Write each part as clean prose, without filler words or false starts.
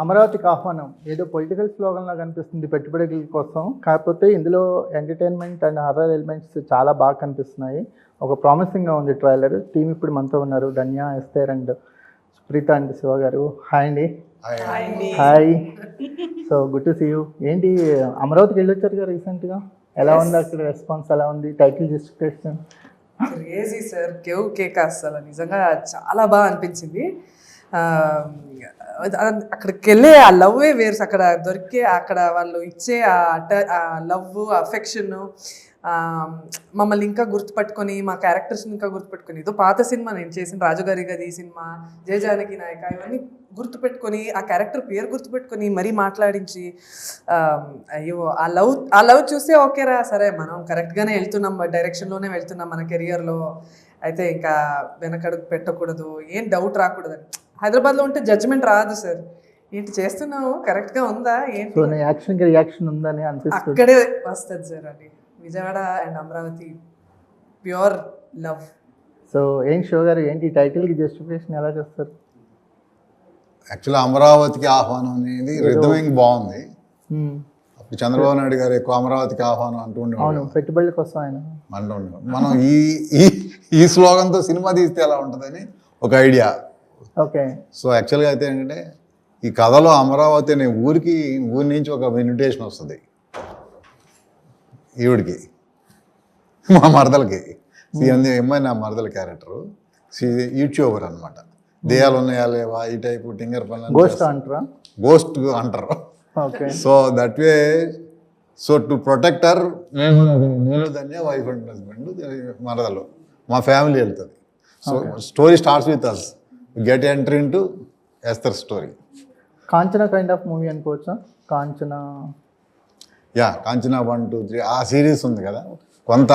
అమరావతికి ఆహ్వానం ఏదో పొలిటికల్ స్లోగన్లా కనిపిస్తుంది పెట్టుబడుల కోసం. కాకపోతే ఇందులో ఎంటర్టైన్మెంట్ అండ్ హారర్ ఎలిమెంట్స్ చాలా బాగా కనిపిస్తున్నాయి. ఒక ప్రామిసింగ్గా ఉంది ట్రైలర్. టీమ్ ఇప్పుడు మనతో ఉన్నారు, Dhanya, Esther and Supreetha and Shiva garu. Hi అండి. Hi. So good to see you. ఏంటి అమరావతికి వెళ్ళొచ్చారు కదా రీసెంట్గా, ఎలా ఉంది అక్కడ రెస్పాన్స్, ఎలా ఉంది title justification? Crazy sir, cave cake అసలు నిజంగా చాలా బాగా అనిపించింది. అక్కడికి వెళ్ళే ఆ లవ్వే వేరు, అక్కడ దొరికే అక్కడ వాళ్ళు ఇచ్చే ఆ లవ్ అఫెక్షన్ మమ్మల్ని ఇంకా గుర్తుపట్టుకొని, మా క్యారెక్టర్స్ని ఇంకా గుర్తుపెట్టుకొని, ఏదో పాత సినిమా నేను చేసిన రాజుగారి గది సినిమా, జయ జానకి నాయక, ఇవన్నీ గుర్తుపెట్టుకొని ఆ క్యారెక్టర్ పేరు గుర్తుపెట్టుకొని మరీ మాట్లాడించి, అయ్యో ఆ లవ్ చూస్తే ఓకేరా, సరే మనం కరెక్ట్గానే వెళ్తున్నాం, డైరెక్షన్లోనే వెళ్తున్నాం మన కెరియర్లో, అయితే ఇంకా వెనకడుగు పెట్టకూడదు, ఏం డౌట్ రాకూడదని. హైదరాబాద్లో ఉంటే జడ్జిమెంట్ రాదు సార్, ఏంటి చేస్తున్నావు కరెక్ట్గా ఉందా ఏంటి, యాక్షన్కి రియాక్షన్ ఉందని అనిపిస్తుంది, అక్కడే వస్తుంది సార్. అది Vijayawada and Amaravati pure love. So ఏంటి షో గారు, ఏంటి టైటిల్కి జస్టిఫికేషన్ ఎలా చేస్తారు? యాక్చువల్లీ అమరావతికి ఆహ్వానం అనేది రిథమింగ్ బాగుంది. అప్పుడు చంద్రబాబు నాయుడు గారు ఎక్కువ అమరావతికి ఆహ్వానం అంటూ ఉండేవాడు, పెట్టుబడుల కోసం ఆయన అంటూ ఉండేవాడు. మనం ఈ స్లోగన్తో సినిమా తీస్తే ఎలా ఉంటుందని ఒక ఐడియా. ఓకే. సో యాక్చువల్గా అయితే ఏంటంటే ఈ కథలో అమరావతి అనే ఊరి నుంచి ఒక ఇన్విటేషన్ వస్తుంది ఈవిడికి, మా మరదలకి. అమ్మాయి నా మరదల క్యారెక్టరు, యూట్యూబర్ అనమాట. దేయాలు ఉన్నాయా లేవా ఈ టైపు టింగర్ పనులు, గోస్ట్ అంటారు. So that way, so to protector నేను ధన్య వైఫ్ అండ్ హస్బెండ్ మరదలు మా ఫ్యామిలీ వెళ్తుంది. So story starts with us, get entry into Esther story. Kanchana kind of movie అనుకోవచ్చా? కాంచనా, కాంచనా 1, 2, 3 ఆ సిరీస్ ఉంది కదా కొంత,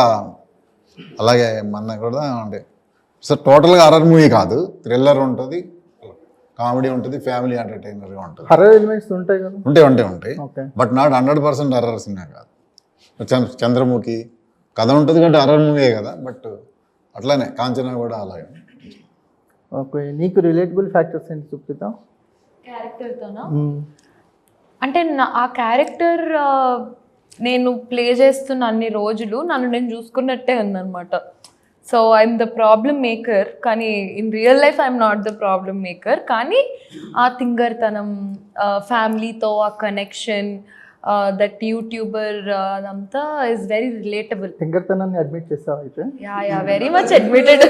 అలాగే మన కూడా అంటే. సో టోటల్గా హర్రర్ మూవీ కాదు, థ్రిల్లర్ ఉంటుంది, కామెడీ ఉంటుంది, ఫ్యామిలీ ఎంటర్టైనర్గా ఉంటుంది. హర్రర్ ఎలిమెంట్స్ ఉంటాయి కదా? ఉంటాయి, బట్ నాట్ 100% హర్రర్ సినిమా కాదు. చంద్రముఖి కథ ఉంటుంది కంటే హర్రర్ మూవీ కదా, బట్ అట్లానే కాంచనా కూడా అలాగే. ఓకే. నీకు రిలేటబుల్ ఫ్యాక్టర్స్ ఏంటి సుప్రీత? క్యారెక్టర్తోనా అంటే ఆ క్యారెక్టర్ నేను ప్లే చేస్తున్న అన్ని రోజులు నన్ను నేను చూసుకున్నట్టే ఉందన్నమాట. So I'm the problem maker, కానీ in real life I'm not the problem maker. కానీ ఆ తింగర్తనం, ఫ్యామిలీతో ఆ కనెక్షన్, దట్ యూట్యూబర్, అదంతా ఈజ్ వెరీ రిలేటబుల్. తింగర్తనాన్ని అడ్మిట్ చేస్తావు అయితే? Yeah very much admitted,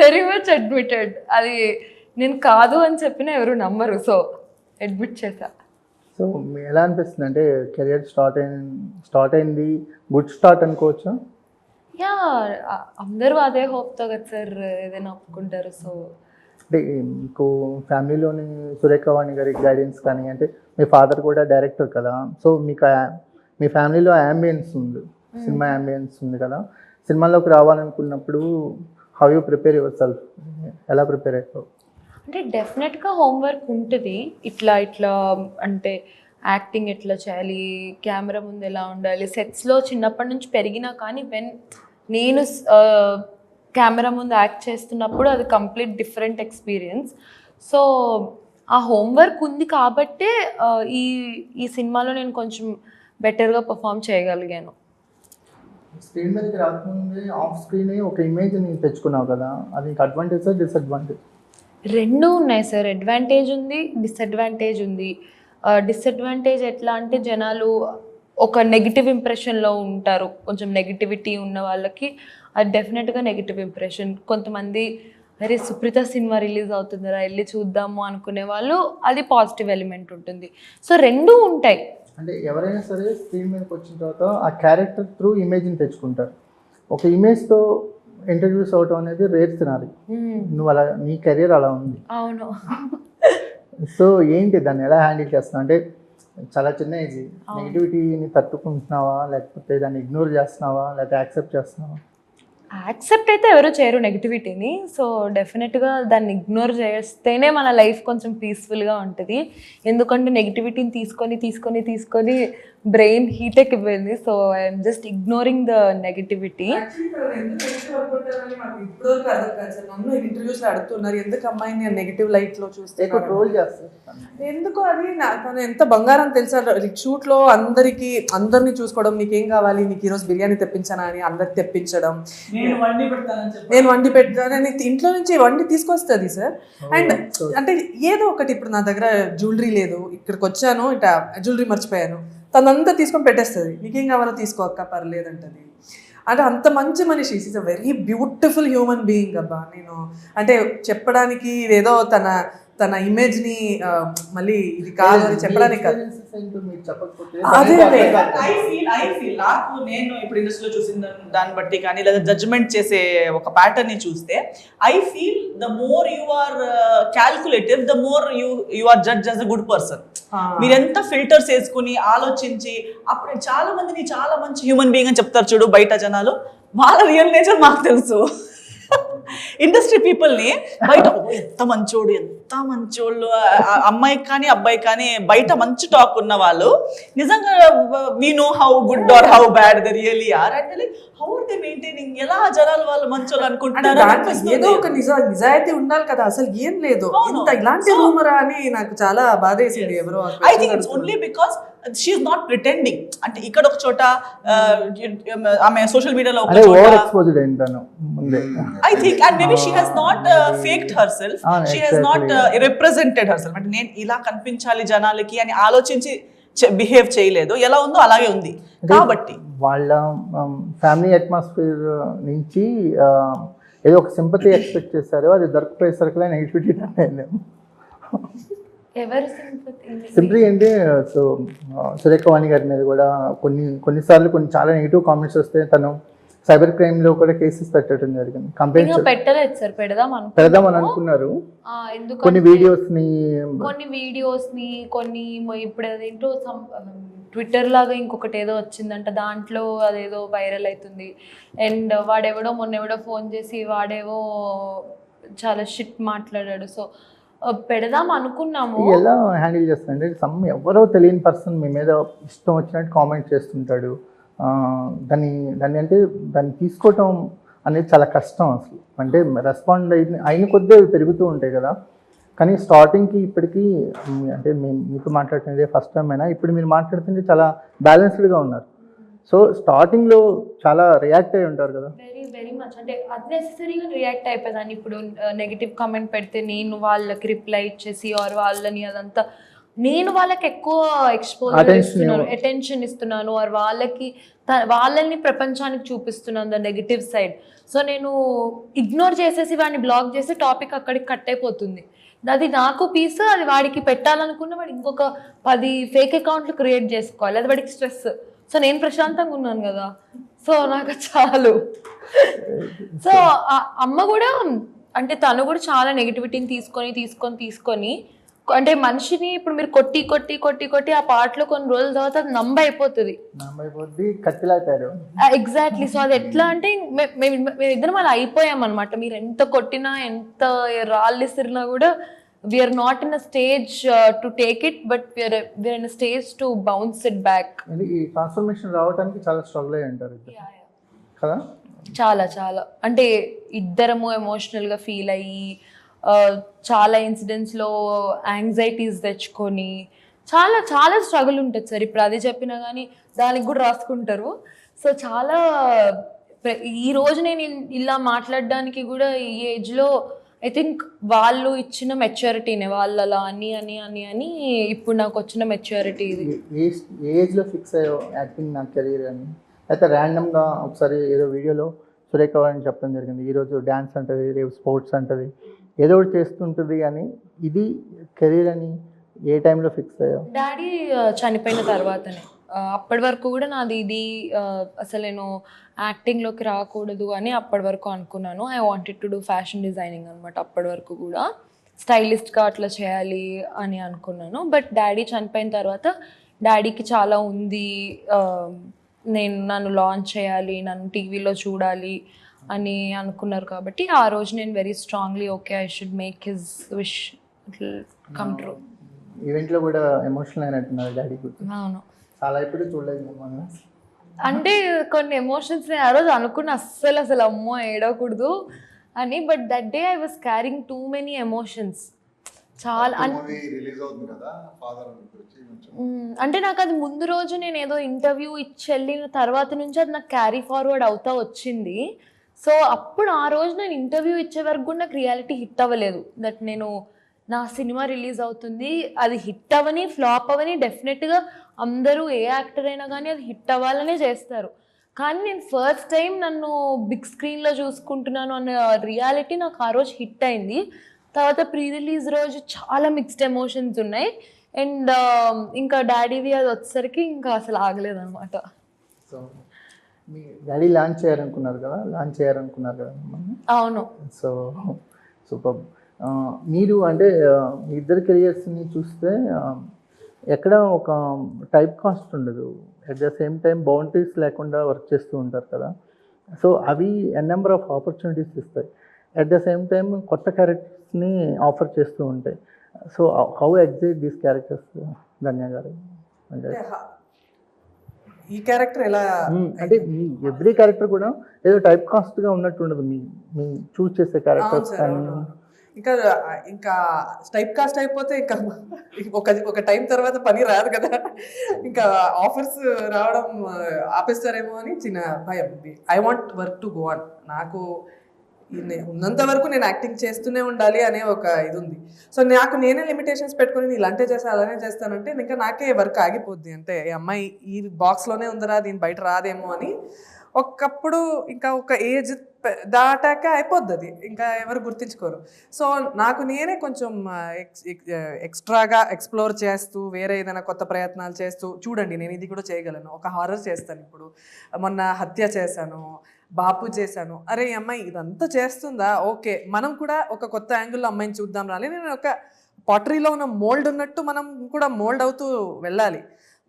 very much admitted. అది నేను కాదు అని చెప్పినా ఎవరు నమ్మరు, సో అడ్మిట్ చేశా. సో ఎలా అనిపిస్తుంది అంటే కెరియర్ స్టార్ట్ అయింది, గుడ్ స్టార్ట్ అనుకోవచ్చా? యా, అందరూ అదే హోప్తో కదా సార్ ఏదైనా ఒప్పుకుంటారు. సో అంటే మీకు ఫ్యామిలీలోని సురేఖవాణి గారి గైడెన్స్ కానీ, అంటే మీ ఫాదర్ కూడా డైరెక్టర్ కదా, సో మీకు మీ ఫ్యామిలీలో యాంబియన్స్ ఉంది, సినిమా యాంబియన్స్ ఉంది కదా, సినిమాలోకి రావాలనుకున్నప్పుడు how you prepare yourself, ఎలా ప్రిపేర్ అవుతావు? అంటే డెఫినెట్గా హోంవర్క్ ఉంటుంది. ఇట్లా అంటే యాక్టింగ్ ఎట్లా చేయాలి, కెమెరా ముందు ఎలా ఉండాలి, సెట్స్లో చిన్నప్పటి నుంచి పెరిగినా కానీ నేను కెమెరా ముందు యాక్ట్ చేస్తున్నప్పుడు అది కంప్లీట్ డిఫరెంట్ ఎక్స్పీరియన్స్. సో ఆ హోంవర్క్ ఉంది కాబట్టే ఈ సినిమాలో నేను కొంచెం బెటర్గా పర్ఫామ్ చేయగలిగాను. స్క్రీన్ మీదకి రాకముందే ఆఫ్ స్క్రీన్ ఒక ఇమేజ్ నేను తెచ్చుకున్నావు కదా, అది అడ్వాంటేజ్ డిసడ్వాంటేజ్? రెండూ ఉన్నాయి సార్, అడ్వాంటేజ్ ఉంది, డిసడ్వాంటేజ్ ఉంది. డిసడ్వాంటేజ్ ఎట్లా అంటే జనాలు ఒక నెగిటివ్ ఇంప్రెషన్లో ఉంటారు, కొంచెం నెగిటివిటీ ఉన్న వాళ్ళకి అది డెఫినెట్గా నెగిటివ్ ఇంప్రెషన్. కొంతమంది అరే సుప్రీత సినిమా రిలీజ్ అవుతుందిరా వెళ్ళి చూద్దాము అనుకునే వాళ్ళు, అది పాజిటివ్ ఎలిమెంట్ ఉంటుంది. సో రెండూ ఉంటాయి. అంటే ఎవరైనా సరే స్క్రీన్ మీదకి వచ్చిన తర్వాత ఆ క్యారెక్టర్ త్రూ ఇమేజ్ని తెచ్చుకుంటారు. ఒక ఇమేజ్తో ఇంట్రడ్యూస్ అవటం అనేది రేర్ సినారీ. నువ్వు అలా, నీ కెరీర్ అలా ఉంది. అవును. సో ఏంటి దాన్ని ఎలా హ్యాండిల్ చేస్తున్నావు? అంటే చాలా చిన్న ఏజ్, నెగిటివిటీని తట్టుకుంటున్నావా, లేకపోతే దాన్ని ఇగ్నోర్ చేస్తున్నావా, లేకపోతే యాక్సెప్ట్ చేస్తున్నావా? యాక్సెప్ట్ అయితే ఎవరు చేయరు నెగిటివిటీని. సో డెఫినెట్గా దాన్ని ఇగ్నోర్ చేస్తేనే మన లైఫ్ కొంచెం పీస్ఫుల్గా ఉంటుంది. ఎందుకంటే నెగిటివిటీని తీసుకొని బ్రెయిన్ హీట్ ఎక్కిపోయింది. So I'm just ignoring the negativity. నన్ను ఇంటర్వ్యూస్ లో అడుగుతున్నారు ఎందుకు అమ్మాయిని నెగిటివ్ లైట్ లో చూస్తే ట్రోల్ చేస్తారు. ఎందుకు అది తను ఎంత బంగారం తెలుసా షూట్ లో అందరినీ చూసుకోవడం, నీకేం కావాలి, నీకు ఈరోజు బిర్యానీ తెప్పించానా అని అందరికి తెప్పించడం, నేను వండి పెడతానని ఇంట్లో నుంచి వండి తీసుకొస్తుంది సార్. అండ్ అంటే ఏదో ఒకటి, ఇప్పుడు నా దగ్గర జ్యువెలరీ లేదు, ఇక్కడికి వచ్చాను ఇట్లా జ్యువెలరీ మర్చిపోయాను, తనంతా తీసుకొని పెట్టేస్తుంది, నీకేం కావాలో తీసుకో అక్క పర్లేదంటది. అంటే అంత మంచి మనిషి, is a very beautiful human being అబ్బా. నేను అంటే చెప్పడానికి ఏదో తన ఇమేజ్ ని మళ్ళీ ఇది కాదు అని చెప్పడానికి కాదు. అదే ఐ ఫీల్ నాకు నేను ఇప్పుడు ఇండస్ట్రీలో చూసిన దాన్ని బట్టి కానీ లేదా జడ్జ్మెంట్ చేసే ఒక ప్యాటర్న్ ని చూస్తే I feel the more you are calculative the more you are judge as a good person. మీరు ఎంత ఫిల్టర్స్ వేసుకుని ఆలోచించి, అప్పుడు చాలా మందిని చాలా మంచి హ్యూమన్ బీయింగ్ అని చెప్తారు చూడు బయట జనాలు, వాళ్ళ రియల్ నేచర్ మాకు తెలుసు. ఇండస్ట్రీ పీపుల్ని బయట ఎంత మంచోళ్ళు అమ్మాయికి కానీ అబ్బాయికి కానీ బయట మంచి టాక్ ఉన్న వాళ్ళు నిజంగా we know how good or how bad they really are. And how are they maintaining, ఎలా జనాలు వాళ్ళు మంచోళ్ళు అనుకుంటున్నారు. ఏదో ఒక నిజాయితీ ఉండాలి కదా, అసలు ఏం లేదు ఇలాంటి రూమరా అని నాకు చాలా బాధేసింది. ఎవరో I think it's only because she is not pretending. అంటే ఇక్కడ ఒక చోట ఆమె సోషల్ మీడియాలో ఒక చోట I think, and maybe she has not faked herself, she has not represented herself. అంటే నేను ఇలా కనిపించాలి జనాలకి అని ఆలోచించి బిహేవ్ చేయలేదు, ఎలా ఉందో అలాగే ఉంది. కాబట్టి వాళ్ళ ఫ్యామిలీ అట్మాస్ఫియర్ నుంచి ఏదో ఒక సింపతి ఎక్స్పెక్ట్ చేశారు, అది దొరకపోయేసరికి నెగిటివిటీ అయింది. ఎవరు సింప్లీ అంటే సో సురేఖవాణి గారి మీద కూడా కొన్నిసార్లు చాలా నెగిటివ్ కామెంట్స్ వస్తే తను సైబర్ క్రైమ్ లో కూడా కేసెస్ పెట్టడం జరిగింది. కంప్లైంట్ పెట్టలేదు సార్, పెడదామని అనుకున్నారు. కొన్ని వీడియోస్ ని కొన్ని ఇప్పుడు అదేంటో ట్విట్టర్ లాగా ఇంకొకటి ఏదో వచ్చిందంట, దాంట్లో అదేదో వైరల్ అవుతుంది. అండ్ మొన్నెవడో ఫోన్ చేసి వాడేవో చాలా షిట్ మాట్లాడాడు. సో పెడదాం అనుకున్నాము. ఎలా హ్యాండిల్ చేస్తారంటే ఎవరో తెలియని పర్సన్ మీ మీద ఇష్టం వచ్చినట్టు కామెంట్ చేస్తుంటాడు. దాన్ని తీసుకోవటం అనేది చాలా కష్టం అసలు. అంటే రెస్పాండ్ అయిన కొద్దీ అవి పెరుగుతూ ఉంటాయి కదా. కానీ స్టార్టింగ్కి ఇప్పటికీ అంటే మీతో మాట్లాడుతున్నదే ఫస్ట్ టైం అయినా ఇప్పుడు మీరు మాట్లాడుతుంటే చాలా బ్యాలెన్స్డ్గా ఉన్నారు. సో స్టార్టింగ్లో చాలా రియాక్ట్ అయి ఉంటారు కదా. వెరీ మచ్ అంటే అన్నెసెసరీగా రియాక్ట్ అయిపోయేదాన్ని. ఇప్పుడు నెగిటివ్ కామెంట్ పెడితే నేను వాళ్ళకి రిప్లై ఇచ్చేసి ఆర్ వాళ్ళని అదంతా నేను వాళ్ళకి ఎక్కువ అటెన్షన్ ఇస్తున్నాను ఆర్ వాళ్ళని ప్రపంచానికి చూపిస్తున్నాను ద నెగిటివ్ సైడ్. సో నేను ఇగ్నోర్ చేసేసి వాడిని బ్లాక్ చేసి టాపిక్ అక్కడికి కట్ అయిపోతుంది. అది నాకు పీస్, అది వాడికి పెట్టాలనుకున్న వాడు ఇంకొక 10 ఫేక్ అకౌంట్లు క్రియేట్ చేసుకోవాలి, అది వాడికి స్ట్రెస్. సో నేను ప్రశాంతంగా ఉన్నాను కదా, సో నాకు చాలు. సో అమ్మ కూడా అంటే తను కూడా చాలా నెగిటివిటీని తీసుకొని అంటే మనిషిని ఇప్పుడు మీరు కొట్టి ఆ పాటలో కొన్ని రోజుల తర్వాత అది అయిపోతుంది. ఎగ్జాక్ట్లీ. సో అది ఎట్లా అంటే మేమిద్దరం అలా అయిపోయాం అనమాట. మీరు ఎంత కొట్టినా ఎంత రాళ్ళు ఇసిరినా కూడా we are not in a stage to take it, but we are in a stage to bounce it back. ఈ ట్రాన్స్ఫర్మేషన్ రావడానికి చాలా స్ట్రగుల్ అయ్యి ఉంటారు కదా. చాలా అంటే ఇద్దరము ఎమోషనల్గా ఫీల్ అయ్యి చాలా ఇన్సిడెంట్స్లో యాంగ్జైటీస్ తెచ్చుకొని చాలా స్ట్రగుల్ ఉంటుంది సార్. ఇప్పుడు అది చెప్పినా కానీ దానికి కూడా రాసుకుంటారు. సో చాలా ఈ రోజు నేను ఇలా మాట్లాడడానికి కూడా ఈ ఏజ్లో ఐ థింక్ వాళ్ళు ఇచ్చిన మెచ్యూరిటీనే, వాళ్ళు అలా అని ఇప్పుడు నాకు వచ్చిన మెచ్యూరిటీ ఇది. ఏ ఏజ్లో ఫిక్స్ అయ్యో యాక్టింగ్ నా కెరీర్ అని? అయితే ర్యాండమ్గా ఒకసారి ఏదో వీడియోలో సురేఖ అని చెప్పడం జరిగింది, ఈరోజు డ్యాన్స్ అంటది, రేపు స్పోర్ట్స్ అంటది, ఏదో ఒకటి చేస్తుంటుంది అని. ఇది కెరీర్ అని ఏ టైంలో ఫిక్స్ అయ్యో? డాడీ చనిపోయిన తర్వాతనే. అప్పటి వరకు కూడా నాది ఇది అసలు నేను యాక్టింగ్లోకి రాకూడదు అని అప్పటి వరకు అనుకున్నాను. I wanted to do fashion designing అనమాట. అప్పటి వరకు కూడా స్టైలిస్ట్గా అట్లా చేయాలి అని అనుకున్నాను. బట్ డాడీ చనిపోయిన తర్వాత డాడీకి చాలా ఉంది, నన్ను లాంచ్ చేయాలి, నన్ను టీవీలో చూడాలి అని అనుకున్నారు కాబట్టి ఆ రోజు నేను very strongly okay I should make his wish come true. ఈవెంట్లో కూడా ఎమోషనల్ అయినట్టున్నారు డాడీ గురించి. అవును, చాలా ఎప్పుడు చూడలేదు మిమ్మల్ని. అంటే కొన్ని ఎమోషన్స్ నేను ఆ రోజు అనుకున్న అస్సలు అమ్మో ఏడవకూడదు అని, but that day I was carrying too many emotions. చాలా రిలీజ్ అవుతుంది కదా ఫాదర్ గురించి కొంచెం. అంటే నాకు అది ముందు రోజు నేను ఏదో ఇంటర్వ్యూ ఇచ్చి వెళ్ళిన తర్వాత నుంచి అది నాకు క్యారీ ఫార్వర్డ్ అవుతా వచ్చింది. సో అప్పుడు ఆ రోజు నేను ఇంటర్వ్యూ ఇచ్చే వరకు కూడా నాకు రియాలిటీ హిట్ అవ్వలేదు. దట్ నేను నా సినిమా రిలీజ్ అవుతుంది, అది హిట్ అవ్వని ఫ్లాప్ అవ్వని డెఫినెట్గా అందరూ ఏ యాక్టర్ అయినా కానీ అది హిట్ అవ్వాలనే చేస్తారు. కానీ నేను ఫస్ట్ టైం నన్ను బిగ్ స్క్రీన్లో చూసుకుంటున్నాను అన్న రియాలిటీ నాకు ఆ రోజు హిట్ అయింది. తర్వాత ప్రీ రిలీజ్ రోజు చాలా మిక్స్డ్ ఎమోషన్స్ ఉన్నాయి. అండ్ ఇంకా డాడీది అది వచ్చేసరికి ఇంకా అసలు ఆగలేదన్నమాట. సో మీ డాడీ లాంచ్ చేయాలనుకున్నారు కదా మిమ్మల్ని. అవును. So super. మీరు అంటే మీ ఇద్దరు కెరియర్స్ని చూస్తే ఎక్కడ ఒక టైప్ కాస్ట్ ఉండదు, at the same time boundaries లేకుండా వర్క్ చేస్తూ ఉంటారు కదా. సో అవి నెంబర్ ఆఫ్ ఆపర్చునిటీస్ ఇస్తాయి, అట్ ద సేమ్ టైం కొత్త క్యారెక్టర్స్ని ఆఫర్ చేస్తూ ఉంటాయి. So how excite these characters Dhanya గారు? అంటే ఈ క్యారెక్టర్ ఎలా అంటే మీ ఎవ్రీ క్యారెక్టర్ కూడా ఏదో టైప్ కాస్ట్గా ఉన్నట్టు ఉండదు, మీ చూస్ చేసే క్యారెక్టర్స్ కానీ. ఇంకా టైప్ కాస్ట్ అయిపోతే ఇంకా ఒక టైం తర్వాత పని రాదు కదా, ఇంకా ఆఫర్స్ రావడం ఆపేస్తారేమో అని చిన్న భయం. I want work to go on. నాకు ఉన్నంత వరకు నేను యాక్టింగ్ చేస్తూనే ఉండాలి అనే ఒక ఇది ఉంది. సో నాకు నేనే లిమిటేషన్స్ పెట్టుకుని నేను ఇలాంటే చేస్తాను అలానే చేస్తానంటే ఇంకా నాకే వర్క్ ఆగిపోద్ది. అంటే ఈ అమ్మాయి ఈ బాక్స్లోనే ఉందరా, దీని బయట రాదేమో అని. ఒకప్పుడు ఇంకా ఒక ఏజ్ దాటాక అయిపోద్ది అది, ఇంకా ఎవరు గుర్తించుకోరు. సో నాకు నేనే కొంచెం ఎక్స్ట్రాగా ఎక్స్ప్లోర్ చేస్తూ వేరే ఏదైనా కొత్త ప్రయత్నాలు చేస్తూ, చూడండి నేను ఇది కూడా చేయగలను, ఒక హారర్ చేస్తాను, ఇప్పుడు మొన్న హత్య చేశాను, బాపు చేశాను, అరే ఈ అమ్మాయి ఇదంతా చేస్తుందా, ఓకే మనం కూడా ఒక కొత్త యాంగిల్లో అమ్మాయిని చూద్దాం రాలి. నేను ఒక పాటరీలో ఉన్న మోల్డ్ ఉన్నట్టు మనం కూడా మోల్డ్ అవుతూ వెళ్ళాలి.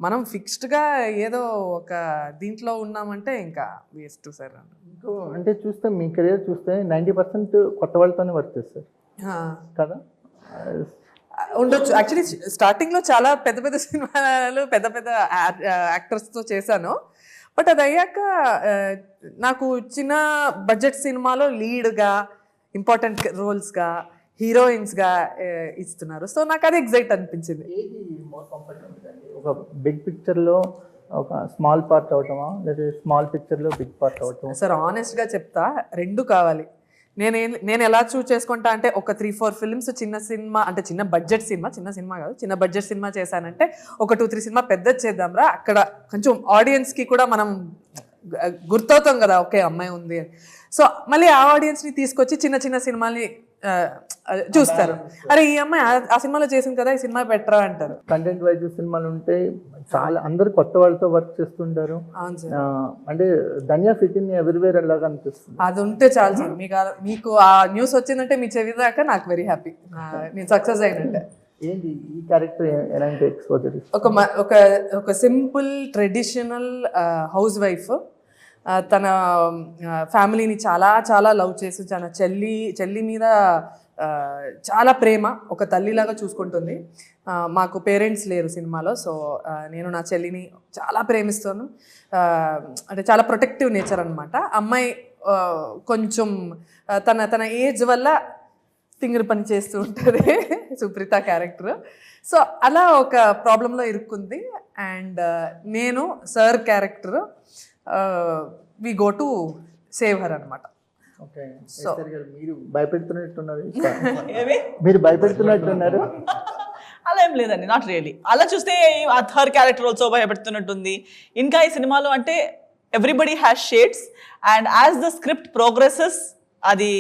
మనం ఫిక్స్డ్గా ఏదో ఒక దీంట్లో ఉన్నామంటే ఇంకా వేస్ట్ సార్. అంటే చూస్తే మీ కెరియర్ చూస్తే 90% కొత్త వాళ్ళతోనే వర్క్ చేస్తారు కదా. ఉండొచ్చు. యాక్చువల్లీ స్టార్టింగ్లో చాలా పెద్ద పెద్ద సినిమాలు పెద్ద పెద్ద యాక్టర్స్తో చేశాను. బట్ అది అయ్యాక నాకు చిన్న బడ్జెట్ సినిమాలో లీడ్గా ఇంపార్టెంట్ రోల్స్గా హీరోయిన్స్గా ఇస్తున్నారు. సో నాకు అది ఎగ్జైట్ అనిపించింది. ఏది మోర్ కంఫర్టబుల్ అండి, ఒక బిగ్ పిక్చర్లో ఒక స్మాల్ పార్ట్ అవటమా, లేదా స్మాల్ పిక్చర్లో బిగ్ పార్ట్ అవటమా? సార్ ఆనెస్ట్గా చెప్తా, రెండు కావాలి. నేను ఎలా చూస్ చేసుకుంటా అంటే ఒక 3-4 ఫిల్మ్స్ చిన్న సినిమా, అంటే చిన్న బడ్జెట్ సినిమా, చిన్న సినిమా కాదు చిన్న బడ్జెట్ సినిమా చేశానంటే ఒక 2-3 సినిమా పెద్దది చేద్దాంరా, అక్కడ కొంచెం ఆడియన్స్కి కూడా మనం గుర్తవుతాం కదా, ఓకే అమ్మాయి ఉంది. సో మళ్ళీ ఆ ఆడియన్స్ని తీసుకొచ్చి చిన్న చిన్న సినిమాని చూస్తారు, అరే ఈ అమ్మాయి ఆ సినిమాలో చేసింది కదా, ఈ సినిమా బెటరా అంటారు. కంటెంట్ వైజ్ సినిమాలు ఉంటే చాలా అందరు కొత్త వాళ్ళతో వర్క్ చేస్తుంటారు. అంటే ధన్య ఫిట్ ఇన్ ఎవ్రీవేర్ అలాగా అనిపిస్తుంది. అది ఉంటే చాలు సార్. మీకు ఆ న్యూస్ వచ్చిందంటే మీ చెవి దాకా నాకు వెరీ హ్యాపీ, నేను సక్సెస్ అయినట్టే. ఏంటి ఈ క్యారెక్టర్ ఎలాంటి ఎక్స్పోజర్? ఒక సింపుల్ ట్రెడిషనల్ హౌస్ వైఫ్, తన ఫ్యామిలీని చాలా చాలా లవ్ చేసి తన చెల్లి మీద చాలా ప్రేమ, ఒక తల్లిలాగా చూసుకుంటుంది. మాకు పేరెంట్స్ లేరు సినిమాలో, సో నేను నా చెల్లిని చాలా ప్రేమిస్తాను. అంటే చాలా ప్రొటెక్టివ్ నేచర్ అనమాట. అమ్మాయి కొంచెం తన ఏజ్ వల్ల తింగరి పని చేస్తూ ఉంటుంది సుప్రీత క్యారెక్టర్. సో అలా ఒక ప్రాబ్లంలో ఇరుక్కుంది. అండ్ నేను sir character we go to save her అనమాట. మీరు భయపెడుతున్నట్టున్నారు, మీరు భయపెడుతున్నట్టున్నారు. అలా ఏం లేదండి, నాట్ రియలీ. అలా చూస్తే థర్ క్యారెక్టర్ ఆల్సో భయపెడుతున్నట్టుంది. ఇంకా ఈ సినిమాలో అంటే everybody has shades, and as the script progresses అది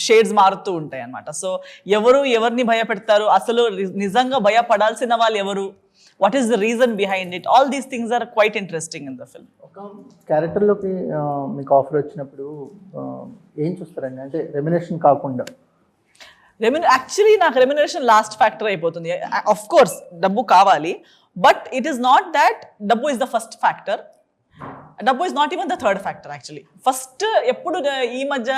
షేడ్స్ మారుతూ ఉంటాయి అన్నమాట. సో ఎవరిని భయపెడతారు, అసలు నిజంగా భయపడాల్సిన వాళ్ళు ఎవరు, what is the reason behind it, all these things are quite interesting in the film. ఒక క్యారెక్టర్లోకి మీకు ఆఫర్ వచ్చినప్పుడు ఏం చూస్తారండి, అంటే రెమ్యునరేషన్ కాకుండా? యాక్చువల్లీ నాకు రెమ్యునరేషన్ లాస్ట్ ఫ్యాక్టర్ అయిపోతుంది. ఆఫ్ కోర్స్ డబ్బు కావాలి, but it is not that డబ్బు ఇస్ ద ఫస్ట్ ఫ్యాక్టర్. డబ్బు is not even the third factor actually. First ఎప్పుడు ఈ మధ్య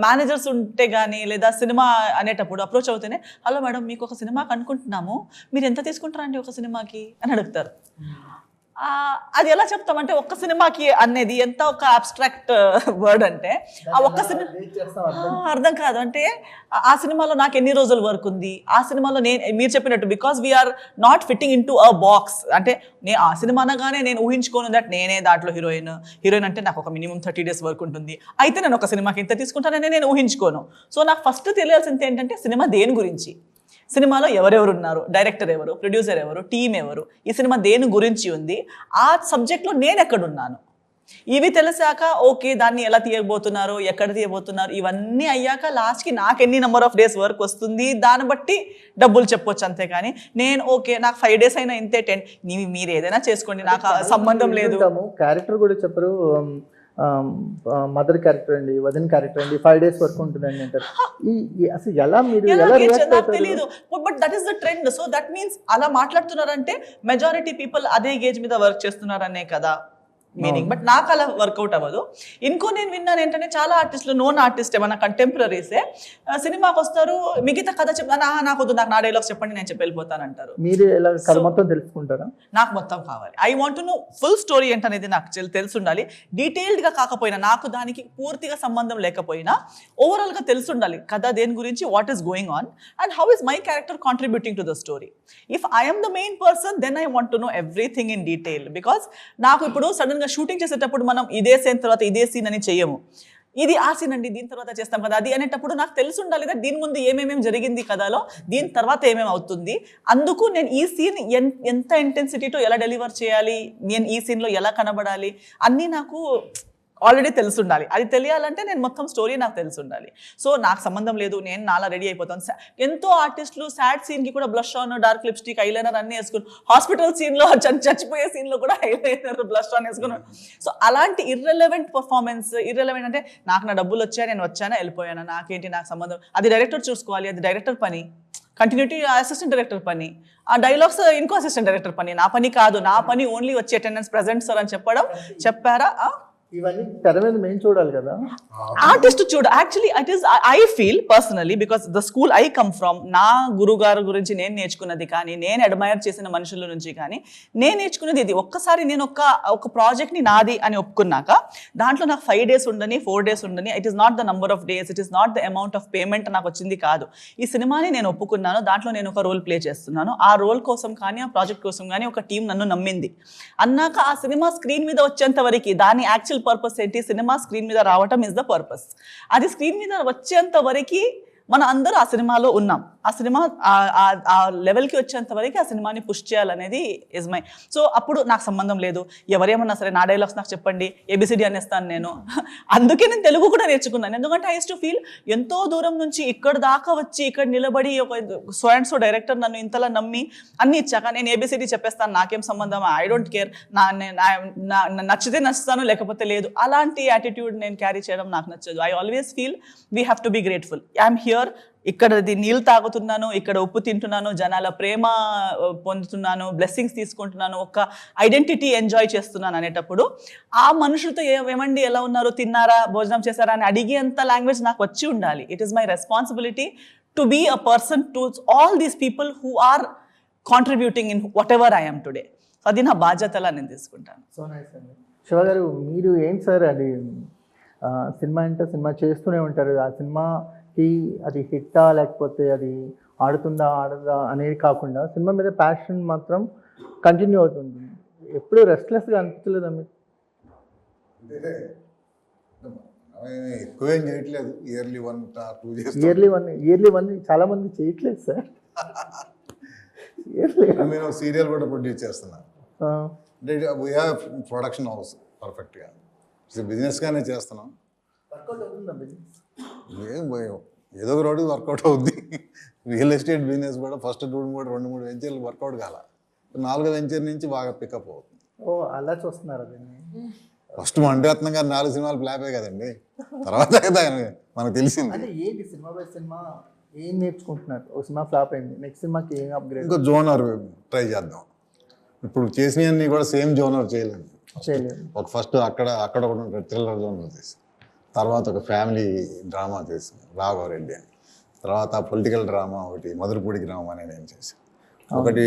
మేనేజర్స్ ఉంటే కానీ లేదా సినిమా అనేటప్పుడు అప్రోచ్ అవుతేనే, హలో మేడం మీకు ఒక సినిమాకి అనుకుంటున్నాము, మీరు ఎంత తీసుకుంటారండి ఒక సినిమాకి అని అడుగుతారు. అది ఎలా చెప్తామంటే ఒక్క సినిమాకి అనేది ఎంత ఒక అబ్స్ట్రాక్ట్ వర్డ్ అంటే ఆ ఒక్క సినిమా అర్థం కాదు. అంటే ఆ సినిమాలో నాకు ఎన్ని రోజుల వర్క్ ఉంది, ఆ సినిమాలో మీరు చెప్పినట్టు because we are not fitting into a box. అంటే ఆ సినిమా అనగానే నేను ఊహించుకోను దట్ నేనే దాంట్లో హీరోయిన్ అంటే నాకు ఒక మినిమం 30 days వర్క్ ఉంటుంది, అయితే నేను ఒక సినిమాకి ఇంత తీసుకుంటానని నేను ఊహించుకోను. సో నాకు ఫస్ట్ తెలియాల్సింది ఏంటంటే సినిమా దేని గురించి, సినిమాలో ఎవరెవరు ఉన్నారు, డైరెక్టర్ ఎవరు, ప్రొడ్యూసర్ ఎవరు, టీం ఎవరు, ఈ సినిమా దేని గురించి ఉంది, ఆ సబ్జెక్ట్లో నేను ఎక్కడున్నాను, ఇవి తెలిసాక ఓకే దాన్ని ఎలా తీయబోతున్నారు, ఎక్కడ తీయబోతున్నారు, ఇవన్నీ అయ్యాక లాస్ట్కి నాకు ఎన్ని నెంబర్ ఆఫ్ డేస్ వర్క్ వస్తుంది దాన్ని బట్టి డబ్బులు చెప్పొచ్చు. అంతేగాని నేను ఓకే నాకు 5 days అయినా ఇంతే 10 మీరు ఏదైనా చేసుకోండి నాకు సంబంధం లేదు. క్యారెక్టర్ కూడా చెప్పరు, మదర్ క్యారెక్టర్ అండి, వదిన క్యారెక్టర్ అండి, 5 days వరకు ఉంటుందండి అంటారు. అసలు ఎలా మీరు నాకు తెలియదు, but that is the trend. So that means అలా మాట్లాడుతున్నారంటే మెజారిటీ పీపుల్ అదే గేజ్ మీద వర్క్ చేస్తున్నారనే కదా మీనింగ్. బట్ నాకు అలా వర్కౌట్ అవ్వదు. ఇంకో నేను విన్నాను ఏంటంటే చాలా ఆర్టిస్టులు, నోన్ ఆర్టిస్ట్ ఏమన్నా కంటెంపరీసే సినిమాకి వస్తారు, మిగతా కథ చెప్తాను, నాకు వద్దు, నాకు నా డైలాగ్స్ చెప్పండి, నేను చెప్పి వెళ్ళిపోతాను అంటారు. మీరు ఎలా కథ మొత్తం తెలుసుకుంటారా? నాకు మొత్తం కావాలి. I want to no full story ఏంటనేది నాకు తెలిసి ఉండాలి. డీటెయిల్డ్గా కాకపోయినా, నాకు దానికి పూర్తిగా సంబంధం లేకపోయినా ఓవరాల్గా తెలిసి ఉండాలి కథ దేని గురించి, what is going on and how is my character contributing to the story. If I'm the main person then I want to know everything in detail. Because నాకు ఇప్పుడు సడన్గా షూటింగ్ చేసేటప్పుడు మనం ఇదే సీన్ తర్వాత ఇదే సీన్ అని చెయ్యము, ఇది ఆ సీన్ అండి దీని తర్వాత చేస్తాం కదా అది అనేటప్పుడు నాకు తెలిసి ఉండాలి కదా దీని ముందు ఏమేమేమి జరిగింది కథలో, దీని తర్వాత ఏమేమి అవుతుంది. అందుకు నేను ఈ సీన్ ఎంత ఇంటెన్సిటీతో ఎలా డెలివర్ చేయాలి, నేను ఈ సీన్లో ఎలా కనబడాలి అన్నీ నాకు ఆల్రెడీ తెలిసి ఉండాలి. అది తెలియాలంటే నేను మొత్తం స్టోరీ నాకు తెలిసి ఉండాలి. సో నాకు సంబంధం లేదు, నేను నాలా రెడీ అయిపోతాను. ఎంతో ఆర్టిస్టులు సాడ్ సీన్కి కూడా blush on, dark lipstick, eyeliner అన్నీ వేసుకుని, హాస్పిటల్ సీన్లో చచ్చిపోయే సీన్లో కూడా ఐలైనర్, బ్లష్ ఆన్ వేసుకున్నాను. సో అలాంటి ఇర్రెలవెంట్ పర్ఫార్మెన్స్, ఇర్రెలవెంట్ అంటే నాకు నా డబ్బులు వచ్చాయి, నేను వచ్చానా వెళ్ళిపోయాను, నాకేంటి, నాకు సంబంధం, అది డైరెక్టర్ చూసుకోవాలి, అది డైరెక్టర్ పని, కంటిన్యూటీ అసిస్టెంట్ డైరెక్టర్ పని, ఆ డైలాగ్స్ ఇంకో అసిస్టెంట్ డైరెక్టర్ పని, నా పని కాదు. నా పని ఓన్లీ వచ్చి అటెండెన్స్ ప్రెజెంట్ సార్ అని చెప్పారా ఇవన్నీ తెర మీద మేము చూడాలి కదా, ఆర్టిస్ట్ చూడ. Actually it is I feel personally because the school I come from, నా గురుగారు గురించి నేను నేర్చుకున్నది కానీ, నేను అడ్మైర్ చేసిన మనుషుల నుంచి కానీ నేను నేర్చుకున్నది ఇది. ఒక్కసారి నేను ఒక ప్రాజెక్ట్ని నాది అని ఒప్పుకున్నాక దాంట్లో నాకు 5 days ఉండని, 4 days ఉండని, it is not the number of days, it is not the amount of payment నాకు వచ్చింది కాదు. ఈ సినిమాని నేను ఒప్పుకున్నాను, దాంట్లో నేను ఒక రోల్ ప్లే చేస్తున్నాను, ఆ రోల్ కోసం కానీ ఆ ప్రాజెక్ట్ కోసం కానీ ఒక టీం నన్ను నమ్మింది అన్నాక ఆ సినిమా స్క్రీన్ మీద వచ్చేంత వరకు దాని యాక్చువల్ పర్పస్ ఏంటి, సినిమా స్క్రీన్ మీద రావటం ఇస్ ద పర్పస్. అది స్క్రీన్ మీద వచ్చేంత వరకు మనం అందరూ ఆ సినిమాలో ఉన్నాం, ఆ సినిమా ఆ లెవెల్కి వచ్చేంత వరకు ఆ సినిమాని పుష్ చేయాలనేది ఇస్ మై. సో అప్పుడు నాకు సంబంధం లేదు, ఎవరేమన్నా సరే నా డైలాగ్స్ నాకు చెప్పండి, ఏబిసిడి అనేస్తాను నేను. అందుకే నేను తెలుగు కూడా నేర్చుకున్నాను, ఎందుకంటే ఐ యూస్ టు ఫీల్ ఎంతో దూరం నుంచి ఇక్కడ దాకా వచ్చి ఇక్కడ నిలబడి ఒక సో అండ్ సో డైరెక్టర్ నన్ను ఇంతలా నమ్మి అన్ని ఇచ్చాక నేను ఏబిసిడి చెప్పేస్తాను, నాకేం సంబంధం, ఐ డోంట్ కేర్, నచ్చితే నచ్చుతాను లేకపోతే లేదు. అలాంటి యాటిట్యూడ్ నేను క్యారీ చేయడం నాకు నచ్చదు. I always feel we have to be grateful. I'm here, ఇక్కడ నీళ్ళు తాగుతున్నాను, ఇక్కడ ఉప్పు తింటున్నాను, జనాల ప్రేమ పొందుతున్నాను, బ్లెస్సింగ్స్ తీసుకుంటున్నాను, ఒక ఐడెంటిటీ ఎంజాయ్ చేస్తున్నాను అనేటప్పుడు ఆ మనుషులతో ఏమండి ఎలా ఉన్నారు, తిన్నారా, భోజనం చేశారా అని అడిగేంత లాంగ్వేజ్ నాకు వచ్చి ఉండాలి. It is my responsibility to be a person to all these people who are contributing in whatever I am today. అది నా బాధ్యతలా నేను తీసుకుంటాను. సో నైస్ అండి. శివ గారు, మీరు ఏంటి సార్ అది సినిమా అంటే సినిమా చేస్తూనే ఉంటారు, ఆ సినిమాకి అది హిట్టా లేకపోతే అది ఆడుతుందా ఆడదా అనేది కాకుండా సినిమా మీద ప్యాషన్ మాత్రం కంటిన్యూ అవుతుంది, ఎప్పుడు రెస్ట్లెస్గా అనిపించలేదా మీకు? ఎక్కువేం చేయట్లేదు, ఇయర్లీ 1 చాలా మంది చేయట్లేదు సార్. నేను సీరియల్ కూడా ప్రొడ్యూస్ చేస్తున్నాను, అంటే వీ హ్యావ్ ప్రొడక్షన్ హౌస్ పర్ఫెక్ట్గా, బిజినెస్గానే చేస్తున్నాం. వర్కౌట్ అవుతుందా బిజినెస్? ఏదో ఒక రోడ్డు వర్కౌట్ అవుద్ది. రియల్ ఎస్టేట్ బిజినెస్ కూడా ఫస్ట్ 2-3 వెంచర్లు వర్కౌట్ కాల, 4వ వెంచర్ నుంచి బాగా పికప్ అవుతుంది. ఓ అలా చూస్తున్నారు దీన్ని. ఫస్ట్ మణిరత్నం గారు 4 సినిమాలు ఫ్లాపే కదండి, తర్వాత కదా మనకు తెలిసింది. అంటే ఏంటి సినిమా బై సినిమా ఏం నేర్చుకుంటున్నారు? ఒక సినిమా ఫ్లాప్ అయింది, నెక్స్ట్ సినిమాకి ఏం అప్గ్రేడ్? ఇంకో జోనర్ ట్రై చేద్దాం. ఇప్పుడు చేసినవన్నీ కూడా సేమ్ జోనర్ చేయలేదు, చేయలేదు. ఒక ఫస్ట్ అక్కడ ఒక థ్రిల్లర్ జోన్ తీసాం, తర్వాత ఒక ఫ్యామిలీ డ్రామా చేసాం రాఘవరెడ్డి అని, తర్వాత పొలిటికల్ డ్రామా ఒకటి మధురపూడి గ్రామం అని నేను చేశాను, ఒకటి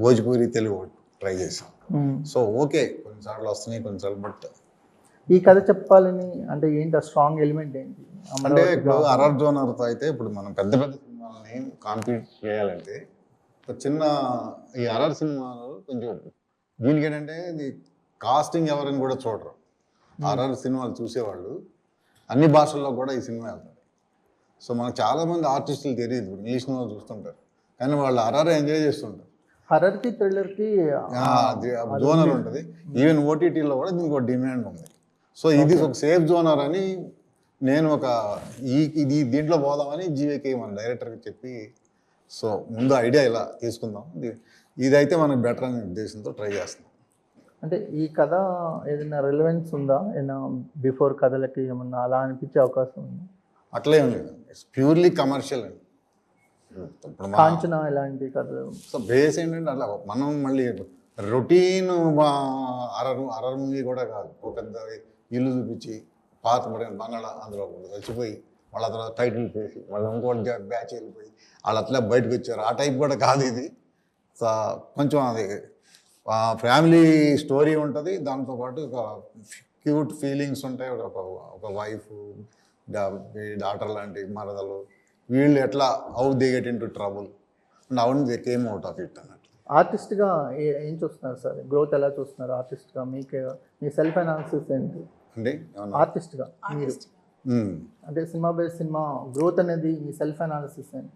భోజ్పూరి తెలుగు ట్రై చేసాం. సో ఓకే, కొన్నిసార్లు వస్తున్నాయి కొన్నిసార్లు. బట్ ఈ కథ చెప్పాలని అంటే ఏంటి, ఆ స్ట్రాంగ్ ఎలిమెంట్ ఏంటి? అంటే ఇప్పుడు హర్రర్ జోనర్తో అయితే ఇప్పుడు మనం పెద్ద పెద్ద సినిమాలని కాంపీట్ చేయాలంటే ఒక చిన్న ఈ హర్రర్ సినిమాలు కొంచెం దీనికి ఏంటంటే ఇది కాస్టింగ్ ఎవరని కూడా చూడరు. హర్రర్ సినిమాలు చూసేవాళ్ళు అన్ని భాషల్లో కూడా ఈ సినిమా వెళ్తారు. సో మనకు చాలామంది ఆర్టిస్టులు తెలియదు, ఇప్పుడు ఇంగ్లీష్ సినిమాలు చూస్తుంటారు కానీ వాళ్ళు హర్రర్ ఎంజాయ్ చేస్తుంటారు. హర్రర్కి థ్రిల్లర్కి జోనర్ ఉంటుంది. ఈవెన్ ఓటీటీలో కూడా దీనికి ఒక డిమాండ్ ఉంది. సో ఇది ఒక సేఫ్ జోనర్ అని నేను ఇది దీంట్లో పోదామని జీవేకి మన డైరెక్టర్కి చెప్పి, సో ముందు ఐడియా ఇలా తీసుకుందాం, ఇదైతే మనకు బెటర్ అనే ఉద్దేశంతో ట్రై చేస్తున్నాం. అంటే ఈ కథ ఏదైనా రిలవెన్స్ ఉందా, ఏదైనా బిఫోర్ కథలకి ఏమన్నా అలా అనిపించే అవకాశం ఉందా? అట్లా ఏం లేదు, ఇట్స్ ప్యూర్లీ కమర్షియల్ అండి. ఇప్పుడు కాంచనా ఇలాంటి కథలు. సో బేస్ ఏంటంటే అట్లా మనం మళ్ళీ రొటీన్ హర్రర్ మూవీ కూడా కాదు. ఒక పెద్ద ఇల్లు చూపించి పాత పడిన బంగాళ అందులో చచ్చిపోయి వాళ్ళ తర్వాత టైటిల్ చేసి మళ్ళీ ఇంకోటి బ్యాచ్ వెళ్ళిపోయి వాళ్ళు అట్లా బయటకు వచ్చారు, ఆ టైప్ కూడా కాదు ఇది. సో కొంచెం అది ఫ్యామిలీ స్టోరీ ఉంటుంది, దాంతోపాటు ఒక క్యూట్ ఫీలింగ్స్ ఉంటాయి. ఒక వైఫ్ డాటర్ లాంటి మరదలు, వీళ్ళు ఎట్లా how they get in to trouble and how they came out of it అన్నట్టు. ఆర్టిస్ట్గా ఏం చూస్తున్నారు సార్, గ్రోత్ ఎలా చూస్తున్నారు ఆర్టిస్ట్గా? మీ సెల్ఫ్ అనాలిసిస్ ఏంటి అండి ఆర్టిస్ట్గా మీరు? అంటే సినిమా బేస్ సినిమా గ్రోత్ అనేది మీ సెల్ఫ్ అనాలిసిస్ ఏంటి?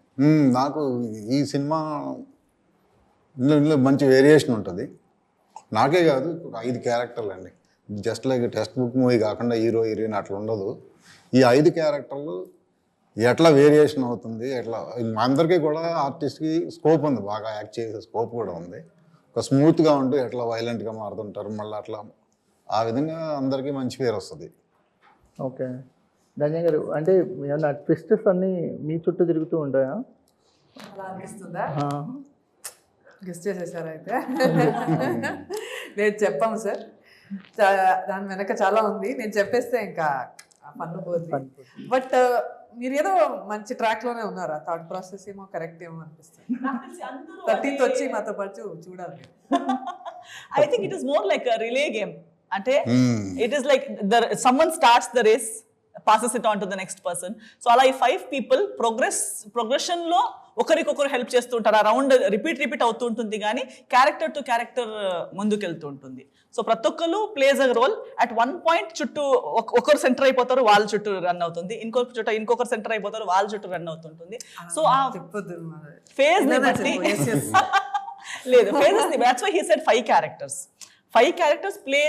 నాకు ఈ సినిమా ఇందులో మంచి వేరియేషన్ ఉంటుంది. నాకే కాదు, ఒక 5 క్యారెక్టర్లు అండి. Just like text book movie కాకుండా హీరో హీరోయిన్ అట్లా ఉండదు. ఈ 5 క్యారెక్టర్లు ఎట్లా వేరియేషన్ అవుతుంది, ఎట్లా అందరికీ కూడా ఆర్టిస్ట్కి స్కోప్ ఉంది, బాగా యాక్ట్ చేసే స్కోప్ కూడా ఉంది. ఒక స్మూత్గా ఉంటూ ఎట్లా వైలెంట్గా మారుతుంటారు, మళ్ళీ అట్లా ఆ విధంగా అందరికీ మంచి పేరు వస్తుంది. ఓకే ధన్య గారు, అంటే ఏమన్నా ట్విస్టర్స్ అన్నీ మీ చుట్టూ తిరుగుతూ ఉంటాయా? అలా అనిపిస్తుందా? గెస్ట్ చేసేసారు అయితే. నేను చెప్పాము సార్, దాని వెనక చాలా ఉంది, నేను చెప్పేస్తే ఇంకా పన్ను పోతుంది. బట్ మీరు ఏదో మంచి ట్రాక్ లోనే ఉన్నారా? థాట్ ప్రాసెస్ ఏమో కరెక్ట్ ఏమో అనిపిస్తుంది. 13th వచ్చి మాతో పాటు చూడాలి. I think it is more like a relay game. అంటే it is like someone starts the race, passes it on to the next person. So అలా ఈ 5 people progression లో ఒకరికొకరు హెల్ప్ చేస్తూ ఉంటారు. ఆ రౌండ్ రిపీట్ అవుతూ ఉంటుంది కానీ క్యారెక్టర్ టు క్యారెక్టర్ ముందుకెళ్తూ ఉంటుంది. సో ప్రతి ఒక్కరు place a role. At one point చుట్టూ ఒకరు సెంటర్ అయిపోతారు, వాళ్ళ చుట్టూ రన్ అవుతుంది. ఇంకొకరు సెంటర్ అయిపోతారు, వాళ్ళ చుట్టూ రన్ అవుతుంటుంది. సో ఆ ఫేజ్ ని బట్టి లేదు, ఫేజెస్ ని, that's why he said 5 characters. 5 characters play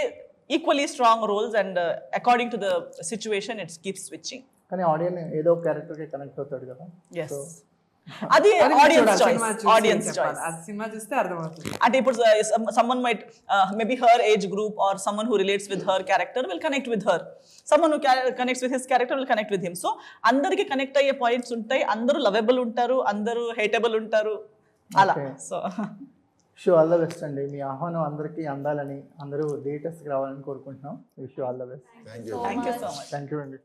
equally strong roles and according to the situation it keeps switching. కానీ ఆడియన్స్ ఏదో క్యారెక్టర్కి కనెక్ట్ అవుతాడు కదా. Yes. అది ఆడియన్స్ చాయిస్. సినిమా చూస్తే అర్థమవుతుంది. అంటే ఇప్పుడు someone might maybe her age group or someone who relates with her character will connect with her, someone who connects with his character will connect with him. So అందరికి connect అయ్యే points ఉంటాయి, అందరూ lovable ఉంటారు, అందరూ హేటబుల్ ఉంటారు అలా. So wish all the best అండి. మీ ఆహ్వానం అందరికీ అందాలని, అందరూ థియేటర్స్కి రావాలని కోరుకుంటున్నాం. Wish all the best. Thank you. thank you so much. Thank you అండి.